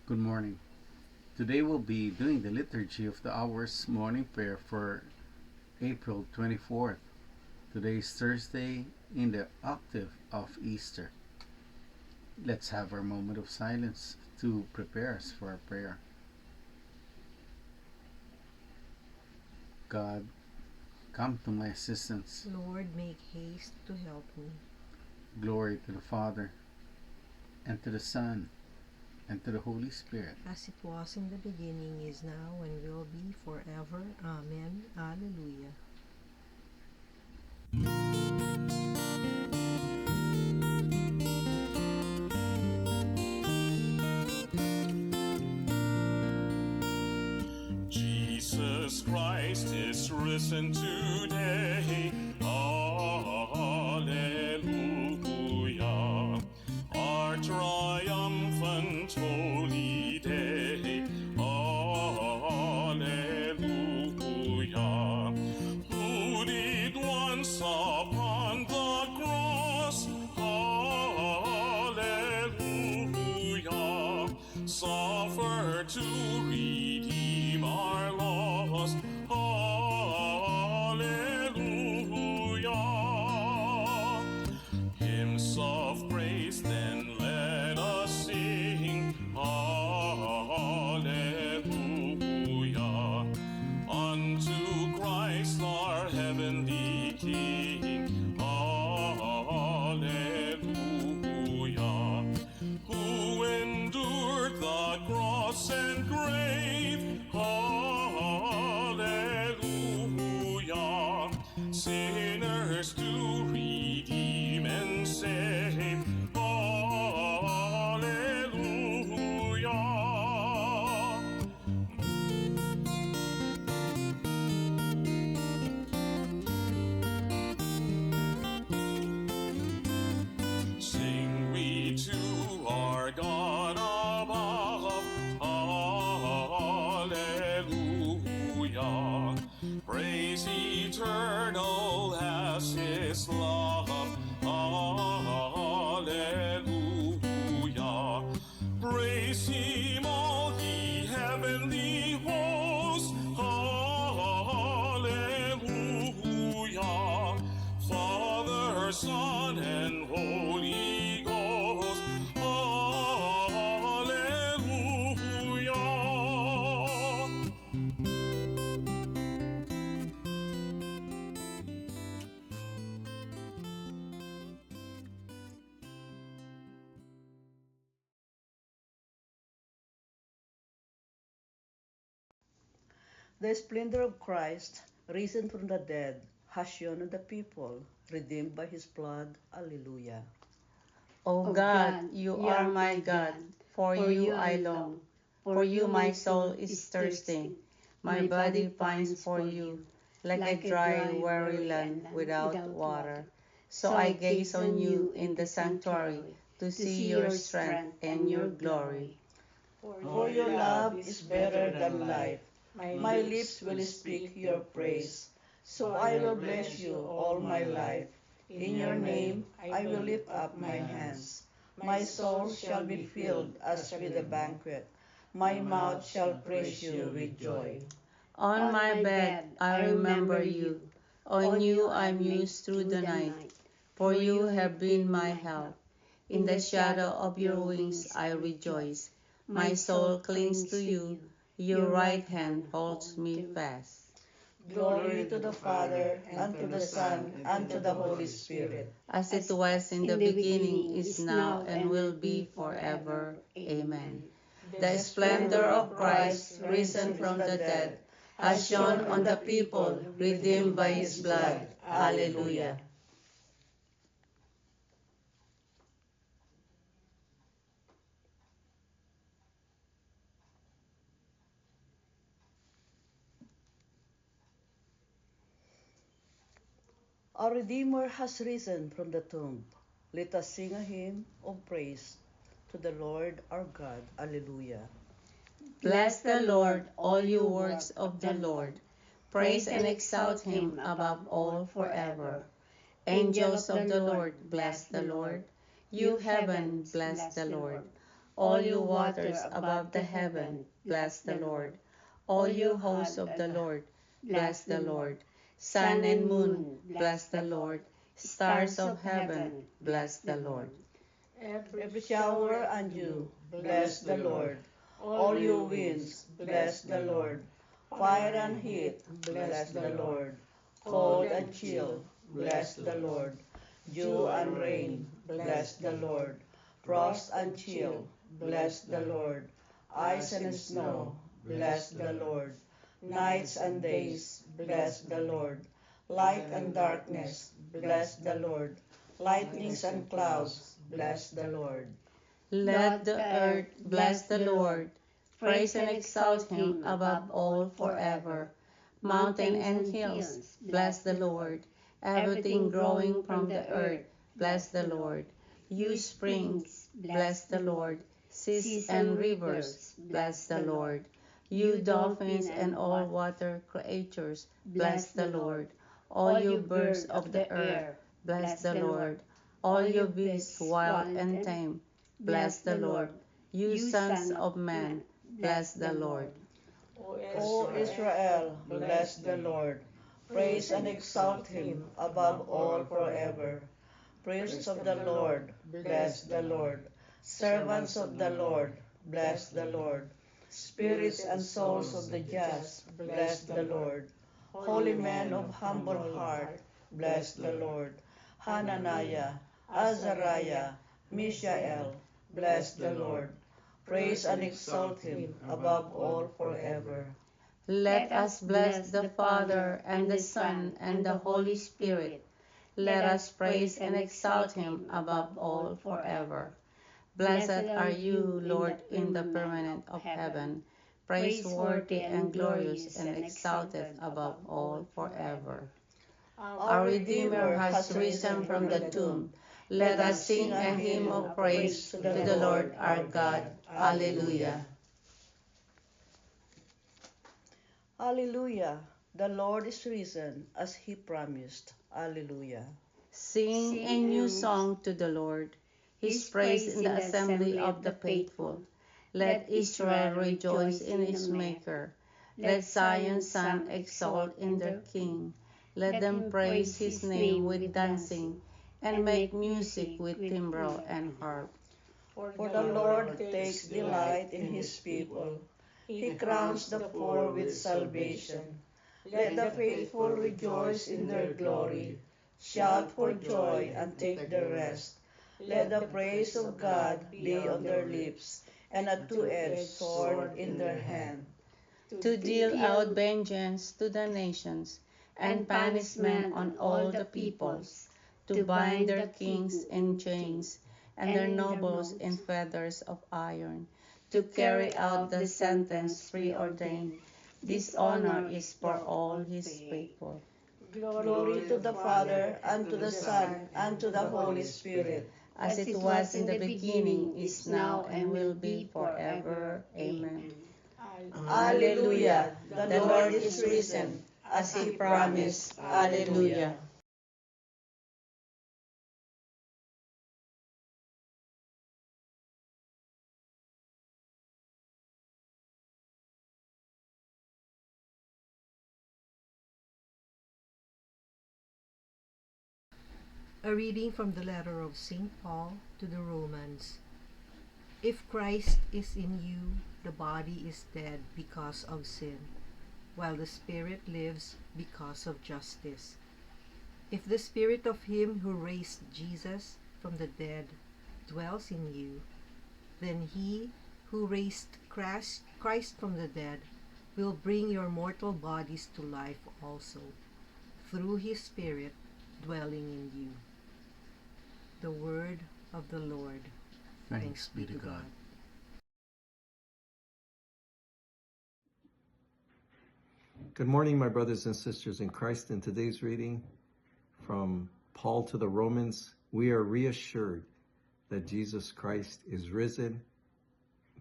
Good morning. Today we'll be doing the Liturgy of the Hours morning prayer for April 24th. Today is Thursday in the octave of Easter. Let's have our moment of silence to prepare us for our prayer. God, come to my assistance. Lord, make haste to help me. Glory to the Father, and to the Son, and to the Holy Spirit. As it was in the beginning, is now, and will be forever. Amen. Alleluia. Jesus Christ is risen today. Alleluia. Our triumphant holy day. Alleluia. Who did once upon the cross, hallelujah, suffer to redeem our loss, hallelujah. Hymns of praise then let us sing, hallelujah, unto Christ our heavenly King, hallelujah, who endured the cross and grave, hallelujah, sinners to redeem and save, hallelujah. Sing we to our God above, hallelujah. Praise eternal as His love, hallelujah. Praise Him all ye heavenly hosts, hallelujah. Father, Son, and Holy Ghost, hallelujah. The splendor of Christ, risen from the dead, has shone on the people, redeemed by His blood. Alleluia. O God, you are my God, for you I long. For you my soul is thirsting. My body pines for you, like a dry, weary land without water. So I gaze on you in the sanctuary to see your strength and your glory. For your love is better than life. My lips will speak your praise. So I will bless you all my life. In your name I will lift up my hands. My soul shall be filled as with a banquet. My mouth shall praise you with joy. On my bed I remember you. On you I muse through the night. For you have been my help. In the shadow of your wings I rejoice. My soul clings to you. Your right hand holds me fast. Glory to the Father, and to the Son, and to the Holy Spirit. As it was in the beginning, is now, and will be forever. Amen. The splendor of Christ, risen from the dead, has shone on the people, redeemed by His blood. Alleluia. Our Redeemer has risen from the tomb. Let us sing a hymn of praise to the Lord our God. Alleluia. Bless the Lord, all you works of the Lord. Praise and exalt Him above all forever. Angels of the Lord, bless the Lord. You heaven, bless the Lord. All you waters above the heaven, bless the Lord. All you hosts of the Lord, bless the Lord. Sun and moon, bless the Lord. Stars of heaven, bless the Lord. Every shower and dew, bless the Lord. All you winds, bless the Lord. Fire and heat, bless the Lord. Cold and chill, bless the Lord. Dew and rain, bless the Lord. Frost and chill, bless the Lord. Ice and snow, bless the Lord. Nights and days, bless the Lord. Light and darkness, bless the Lord. Lightnings and clouds, bless the Lord. Let the earth bless the Lord. Praise and exalt him above all forever. Mountain and hills, bless the Lord. Everything growing from the earth, bless the Lord. You springs, bless the Lord. Seas and rivers, bless the Lord. You dolphins and all water creatures, bless the Lord. All you birds of the air, bless the Lord. All you beasts wild and tame, bless the Lord. You sons of men, bless the Lord. O Israel, bless the Lord. Praise and exalt him above all forever. Priests of the Lord, bless the Lord. Servants of the Lord, bless the Lord. Spirits and souls of the just, bless the Lord. Holy men of humble heart, bless the Lord. Hananiah, Azariah, Mishael, bless the Lord. Praise and exalt him above all forever. Let us bless the Father and the Son and the Holy Spirit. Let us praise and exalt him above all forever. Blessed are you, Lord, in the firmament of heaven, praiseworthy and glorious and exalted above all forever. Our Redeemer has risen from the tomb. Let us sing a hymn of praise to the Lord our God. Alleluia. Alleluia. The Lord is risen as he promised. Alleluia. Sing a new song to the Lord, his praise in the assembly of the faithful. Let Israel rejoice in his Maker. Let Zion's son exalt in their King. Let them praise his name with dancing, and make music with timbrel and harp. For the Lord takes delight in his people. He crowns the poor with salvation. Let the faithful rejoice in their glory. Shout for joy and take their rest. Let the praise of God be on their lips, and a two-edged sword in their hand. To deal out vengeance to the nations, and punishment on all the peoples, to bind their kings in chains, and their nobles in fetters of iron, to carry out the sentence preordained. This honor is for all his faithful. Glory to the Father, and to the Son, and to the Holy Spirit. As it was in the beginning, is now, and will be forever. Amen. Alleluia. The Lord is risen, as he promised. Alleluia. A reading from the letter of St. Paul to the Romans. If Christ is in you, the body is dead because of sin, while the Spirit lives because of justice. If the Spirit of him who raised Jesus from the dead dwells in you, then he who raised Christ from the dead will bring your mortal bodies to life also, through his Spirit dwelling in you. The word of the Lord. Thanks be to God. Good morning, my brothers and sisters in Christ. In today's reading from Paul to the Romans, we are reassured that Jesus Christ is risen,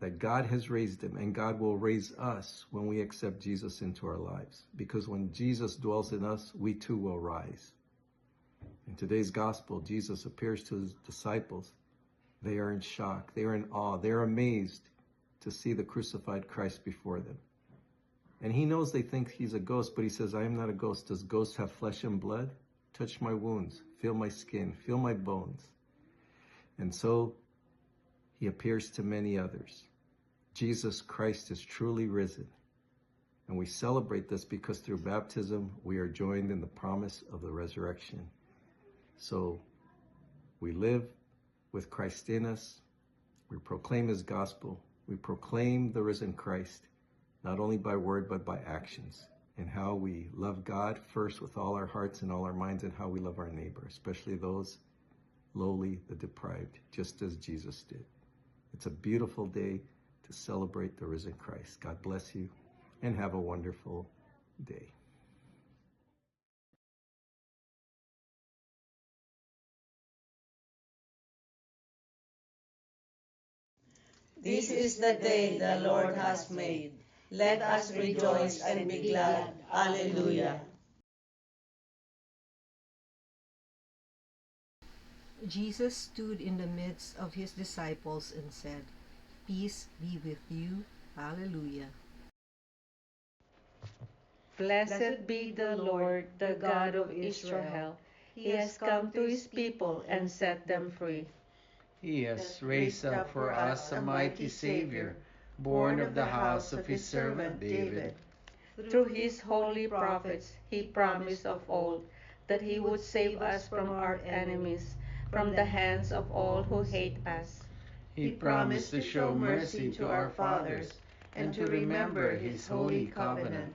that God has raised him, and God will raise us when we accept Jesus into our lives. Because when Jesus dwells in us, we too will rise. In today's gospel, Jesus appears to his disciples They are in shock. They are in awe. They are amazed to see the crucified Christ before them. And he knows they think he's a ghost, but he says, I am not a ghost. Does ghosts have flesh and blood? Touch my wounds, feel my skin, feel my bones. And so he appears to many others. Jesus Christ is truly risen. And we celebrate this because through baptism, we are joined in the promise of the resurrection. So we live with Christ in us. We proclaim his gospel. We proclaim the risen Christ, not only by word, but by actions, and how we love God first with all our hearts and all our minds, and how we love our neighbor, especially those lowly, the deprived, just as Jesus did. It's a beautiful day to celebrate the risen Christ. God bless you, and have a wonderful day. This is the day the Lord has made. Let us rejoice and be glad. Alleluia. Jesus stood in the midst of his disciples and said, Peace be with you. Alleluia. Blessed be the Lord, the God of Israel. He has come to his people and set them free. He has raised up for us a mighty Savior, born of the house of his servant David. Through his holy prophets, he promised of old that he would save us from our enemies, from the hands of all who hate us. He promised to show mercy to our fathers and to remember his holy covenant.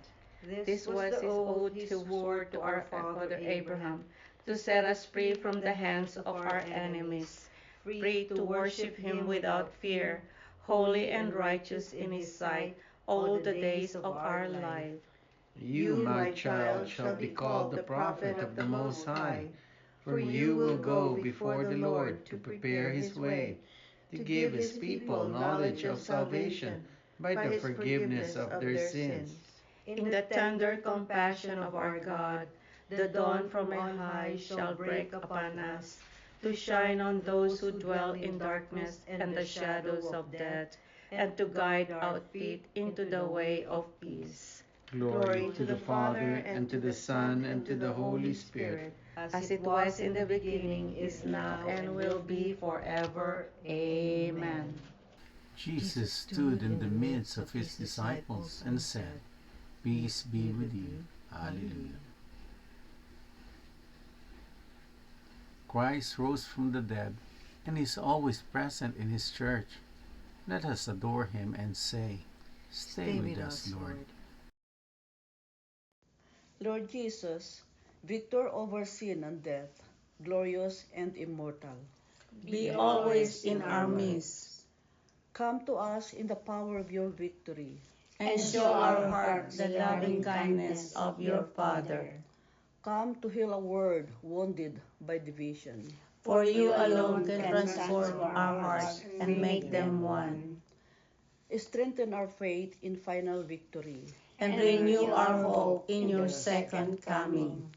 This was the oath he swore to our father Abraham, to set us free from the hands of our enemies, free to worship him without fear, holy and righteous in his sight all the days of our life. You, my child, shall be called the prophet of the Most High, for you will go before the Lord to prepare his way, to give his people knowledge of salvation by the forgiveness of their sins. In the tender compassion of our God, the dawn from on high shall break upon us, to shine on those who dwell in darkness and the shadows of death, and to guide our feet into the way of peace. Glory to the Father, and to the Son, and to the Holy Spirit, as it was in the beginning, is now, and will be forever. Amen. Jesus stood in the midst of his disciples and said, Peace be with you. Alleluia. Christ rose from the dead and is always present in his church. Let us adore him and say, Stay with us, Lord. Lord Jesus, victor over sin and death, glorious and immortal, Be always in our midst, come to us in the power of your victory. and show our hearts the loving kindness of your Father. Come to heal a world wounded by division. For you alone can transform our hearts and make them one, Strengthen our faith in final victory. and renew our hope in your second coming.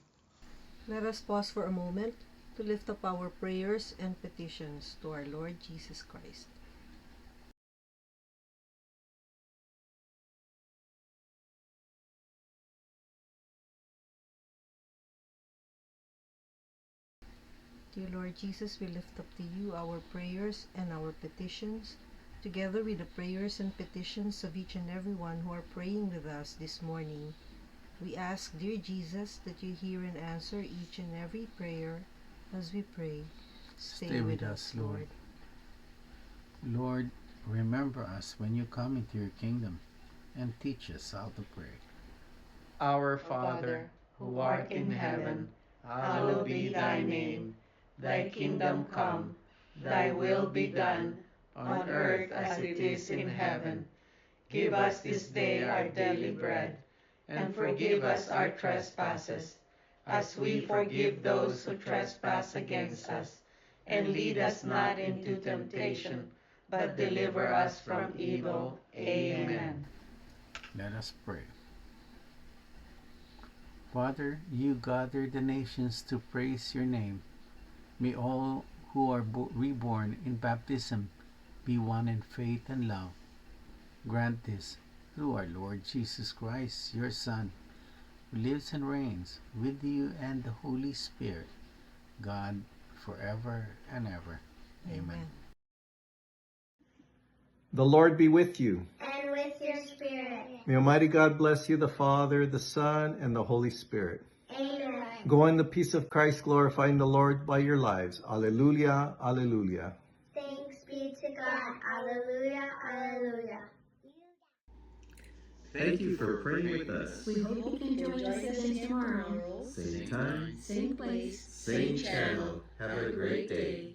Let us pause for a moment to lift up our prayers and petitions to our Lord Jesus Christ. Dear Lord Jesus, we lift up to you our prayers and our petitions, together with the prayers and petitions of each and every one who are praying with us this morning. We ask, dear Jesus, that you hear and answer each and every prayer as we pray. Stay with us, Lord. Lord, remember us when you come into your kingdom and teach us how to pray. Our Father, who art in heaven, hallowed be thy name. Thy kingdom come, thy will be done, on earth as it is in heaven. Give us this day our daily bread, and forgive us our trespasses, as we forgive those who trespass against us. And lead us not into temptation, but deliver us from evil. Amen. Let us pray. Father, you gather the nations to praise your name. May all who are reborn in baptism be one in faith and love. Grant this through our Lord Jesus Christ, your Son, who lives and reigns with you and the Holy Spirit, God, forever and ever. Amen. The Lord be with you. And with your spirit. May Almighty God bless you, the Father, the Son, and the Holy Spirit. Amen. Go in the peace of Christ, glorifying the Lord by your lives. Alleluia, alleluia. Thanks be to God. Alleluia, alleluia. Thank you for praying with us. We hope you can join us again tomorrow. Same time, Same place. same channel. Have a great day.